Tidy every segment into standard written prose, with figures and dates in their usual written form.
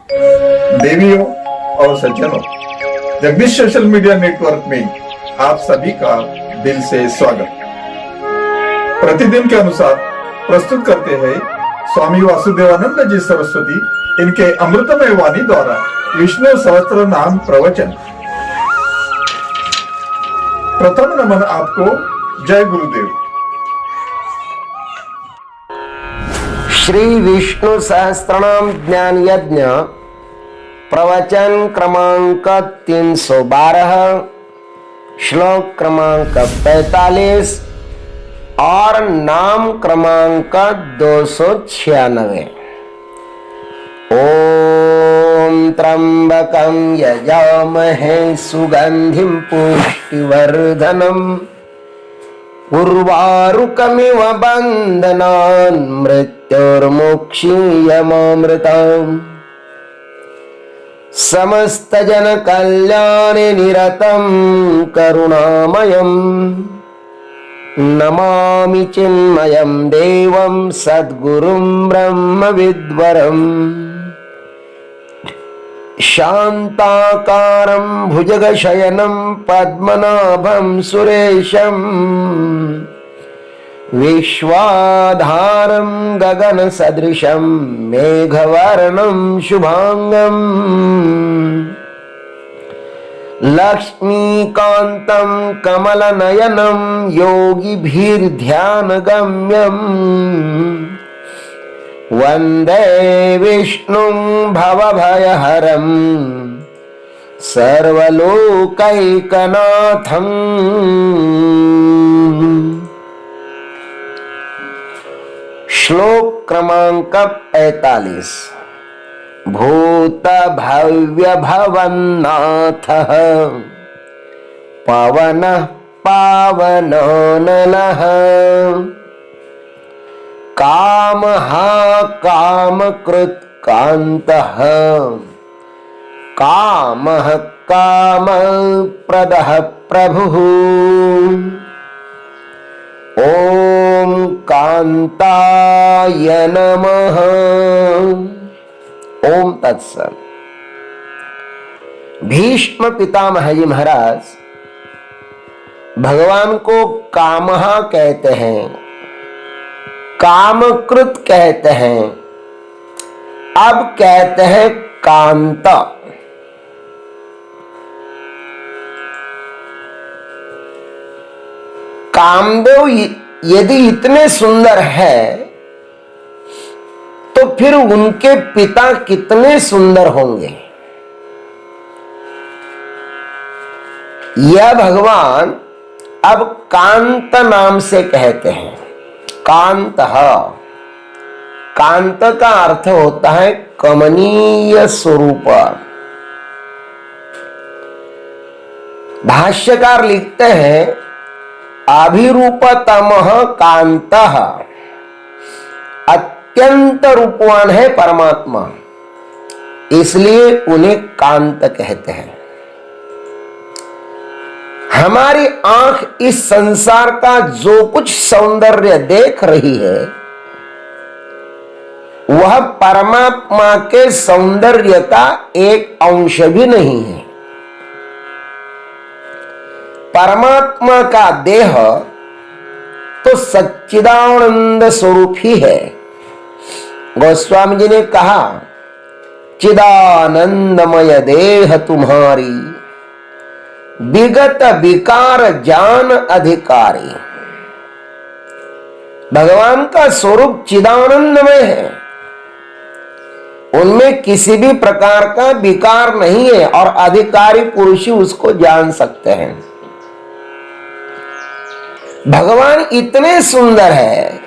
देवियों और सज्जनों, जगदीश सोशल मीडिया नेटवर्क में आप सभी का दिल से स्वागत। प्रतिदिन के अनुसार प्रस्तुत करते हैं स्वामी वासुदेवानंद जी सरस्वती इनके अमृतमय वाणी द्वारा विष्णु सहस्त्र नाम प्रवचन। प्रथम नमन आपको। जय गुरुदेव। श्री विष्णु सहस्त्रनाम ज्ञान यज्ञ प्रवचन क्रमांक 312, श्लोक क्रमांक 45 और नाम क्रमांक 296। ओम त्र्यंबकं यजामहे सुगंधिं पुष्टिवर्धनम् उर्वारुकमिव बन्धनान् मृत्युर्मुक्षीयमामृतम् समस्त जन कल्याणे निरतं करुणामयम् नमामि चिन्मयं देवं सद्गुरुं ब्रह्मविद्वरम् शान्ताकारं भुजगशयनं पद्मनाभं सुरेशं विश्वाधारं गगनसदृशं मेघवर्णं शुभांगं लक्ष्मीकान्तं कमलनयनं योगिभिर्ध्यानगम्यम् वन्दे विष्णुं भवभयहरं सर्वलोकैकनाथम्। श्लोक क्रमांक 45। भूत भव्य भवन्नाथः पवनः पावनो नलः कामः कामकृत् कान्तः कामः कामप्रदः प्रभुः। ओम कांताय नमः। ओम तत्सत। भीष्म पितामह जी महाराज भगवान को कामः कहते हैं, कामकृत कहते हैं, अब कहते हैं कांत। कामदेव यदि इतने सुंदर है तो फिर उनके पिता कितने सुंदर होंगे। यह भगवान अब कांत नाम से कहते हैं। कांत, कांत का अर्थ होता है कमनीय स्वरूप। भाष्यकार लिखते हैं अभिरूपतमः कांतः, अत्यंत रूपवान है परमात्मा, इसलिए उन्हें कांत कहते हैं। हमारी आंख इस संसार का जो कुछ सौंदर्य देख रही है वह परमात्मा के सौंदर्य का एक अंश भी नहीं है। परमात्मा का देह तो सच्चिदानंद स्वरूप ही है। गोस्वामी जी ने कहा चिदानंदमय देह तुम्हारी विगत विकार जान अधिकारी। भगवान का स्वरूप चिदानंदमय है, उनमें किसी भी प्रकार का विकार नहीं है और अधिकारी पुरुष ही उसको जान सकते हैं। भगवान इतने सुंदर है,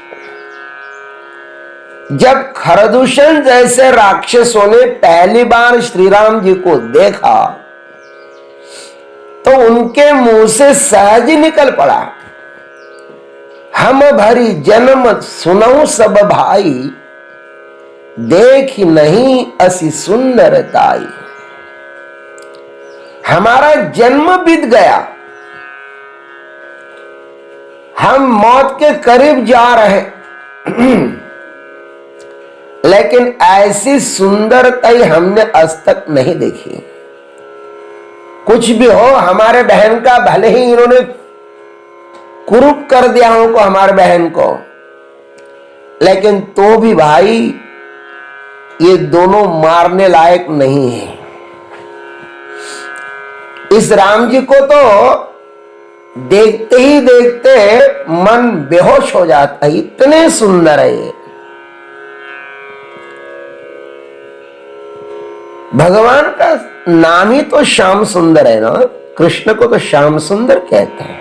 जब खरदूषण जैसे राक्षसों ने पहली बार श्री राम जी को देखा तो उनके मुंह से सहज ही निकल पड़ा, हम भरी जन्म सुनऊ सब भाई, देख नहीं असी सुंदरताई। हमारा जन्म बीत गया, हम मौत के करीब जा रहे, लेकिन ऐसी सुंदरता ही हमने आज तक नहीं देखी। कुछ भी हो, हमारे बहन का भले ही इन्होंने कुरूप कर दिया हो को हमारे बहन को, लेकिन तो भी भाई ये दोनों मारने लायक नहीं है। इस राम जी को तो देखते ही देखते मन बेहोश हो जाता है, इतने सुंदर है ये। भगवान का नाम ही तो श्याम सुंदर है ना, कृष्ण को तो श्याम सुंदर कहते हैं।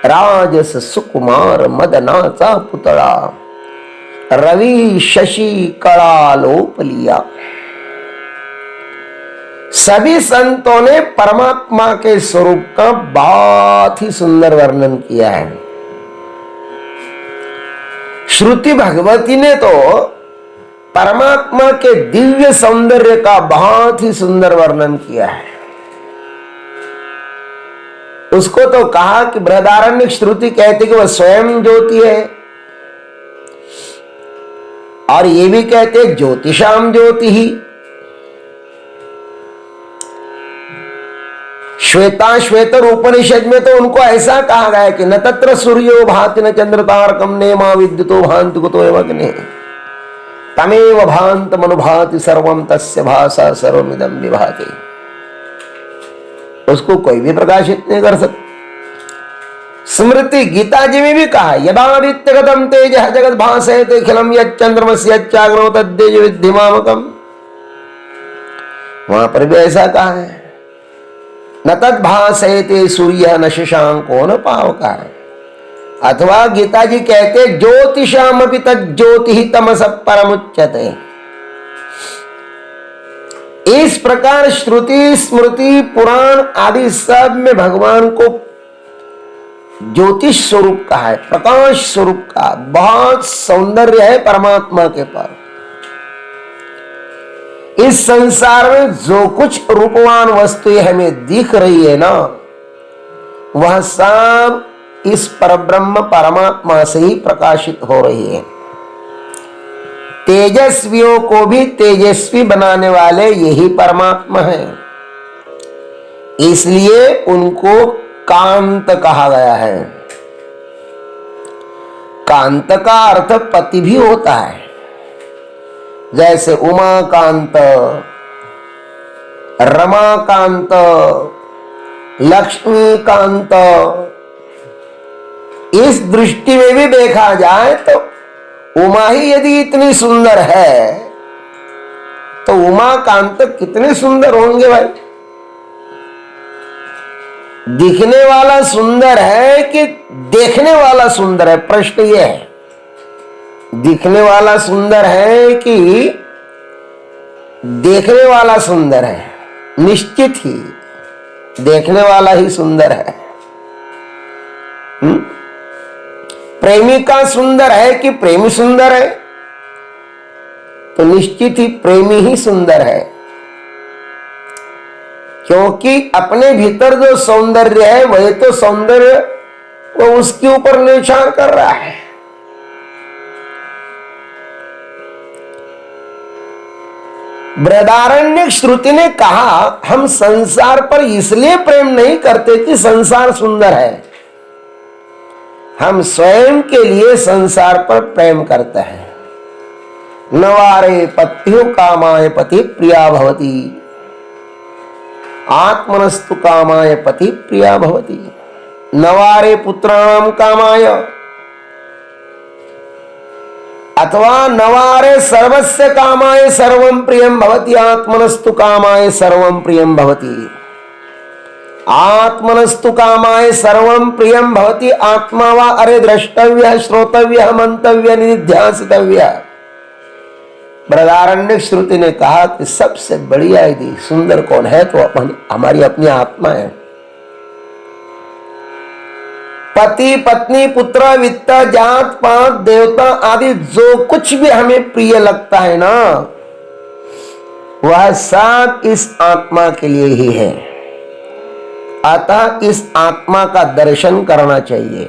राजस सुकुमार मदनाचा पुतळा, रवि शशि कड़ालोप लिया। सभी संतों ने परमात्मा के स्वरूप का बहुत ही सुंदर वर्णन किया है। श्रुति भगवती ने तो परमात्मा के दिव्य सौंदर्य का बहुत ही सुंदर वर्णन किया है। उसको तो कहा कि बृहदारण्यक श्रुति कहती कि वह स्वयं ज्योति है, और ये भी कहते ज्योतिषाम ज्योति ही। श्वेता श्वेतर उपनिषद में तो उनको ऐसा कहा गया कि न तत्र सूर्यो भाति न चंद्र तारकम नेमा विद्युतो भांति कुतो एवग्ने तमेव भांत मनुभाति सर्वम तस्य भाषा सर्वमिदं विभाति। उसको कोई भी प्रकाशित नहीं कर सकता। स्मृति गीता जी में भी कहा यदादित्यगतम तेजः जगत भासयते अखिलम यच्चंद्रमस्य यच्चाग्नो तद्तेज विद्धि मामकम्। वहां पर भी ऐसा कहा है न तद भासयते सूर्य न शशांको न पावकः। अथवा गीता जी कहते ज्योतिषाम अपि तज्ज्योतिः तमसः परमुच्यते। इस प्रकार श्रुति स्मृति पुराण आदि सब में भगवान को ज्योतिष स्वरूप का है, प्रकाश स्वरूप का बहुत सौंदर्य है परमात्मा के पास। इस संसार में जो कुछ रूपवान वस्तुएं हमें दिख रही है ना, वह सब इस परब्रह्म परमात्मा से ही प्रकाशित हो रही है। तेजस्वियों को भी तेजस्वी बनाने वाले यही परमात्मा है, इसलिए उनको कांत कहा गया है। कांत का अर्थ पति भी होता है, जैसे उमाकांत, रमाकांत, लक्ष्मीकांत। इस दृष्टि में भी देखा जाए तो उमा ही यदि इतनी सुंदर है तो उमाकांत कितने सुंदर होंगे भाई। दिखने वाला सुंदर है कि देखने वाला सुंदर है, प्रश्न यह है। दिखने वाला सुंदर है कि देखने वाला सुंदर है? निश्चित ही देखने वाला ही सुंदर है। प्रेमिका सुंदर है कि प्रेमी सुंदर है? तो निश्चित ही प्रेमी ही सुंदर है, क्योंकि अपने भीतर जो सौंदर्य है वही तो सौंदर्य वो उसके ऊपर निशान कर रहा है। बृहदारण्यक श्रुति ने कहा हम संसार पर इसलिए प्रेम नहीं करते कि संसार सुंदर है, हम स्वयं के लिए संसार पर प्रेम करते हैं। नवारे पत्युः कामाय पति प्रिया भवति, आत्मनस्तु कामाय पति प्रिया भवति। नवारे पुत्राणाम कामाय, अथवा नवारे सर्वस्य कामाय सर्वं प्रियं भवति, आत्मनस्तु कामाय सर्वं प्रियं भवति। आत्मनस्तु कामाय सर्वं प्रियं भवति। आत्मा वा अरे द्रष्टव्य श्रोतव्य मंतव्य निध्यासितव्य। बृहदारण्यक श्रुति ने कहा कि सबसे बढ़िया यदि सुंदर कौन है तो हमारी अपनी आत्मा है। पति पत्नी पुत्र वित्त जात पात देवता आदि जो कुछ भी हमें प्रिय लगता है ना, वह सब इस आत्मा के लिए ही है। अतः इस आत्मा का दर्शन करना चाहिए।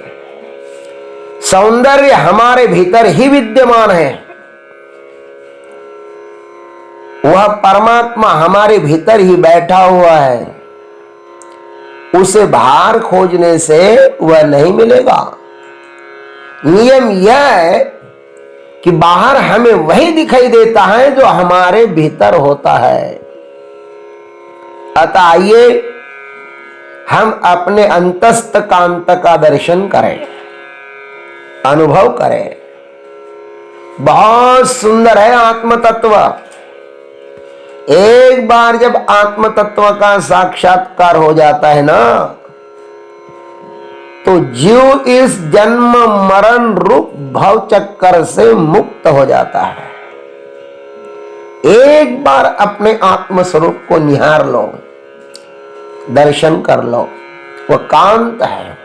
सौंदर्य हमारे भीतर ही विद्यमान है, वह परमात्मा हमारे भीतर ही बैठा हुआ है, उसे बाहर खोजने से वह नहीं मिलेगा। नियम यह है कि बाहर हमें वही दिखाई देता है जो हमारे भीतर होता है। अतः आइए हम अपने अंतस्थ कांत का दर्शन करें, अनुभव करें। बहुत सुंदर है आत्म तत्व। एक बार जब आत्म तत्व का साक्षात्कार हो जाता है ना, तो जीव इस जन्म मरण रूप भव चक्कर से मुक्त हो जाता है। एक बार अपने आत्म स्वरूप को निहार लो, दर्शन कर लो, वह कांत है।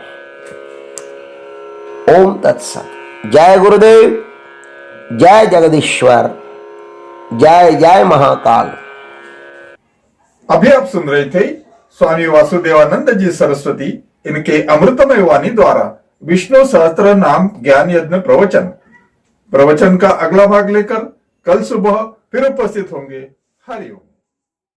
ओम तत्सत। जय गुरुदेव, जय जगदीश्वर, जय जय महाकाल। अभी आप सुन रहे थे स्वामी वासुदेवानंद जी सरस्वती इनके अमृतमय वाणी द्वारा विष्णु सहस्त्र नाम ज्ञान यज्ञ प्रवचन का अगला भाग लेकर कल सुबह फिर उपस्थित होंगे। हरिओम।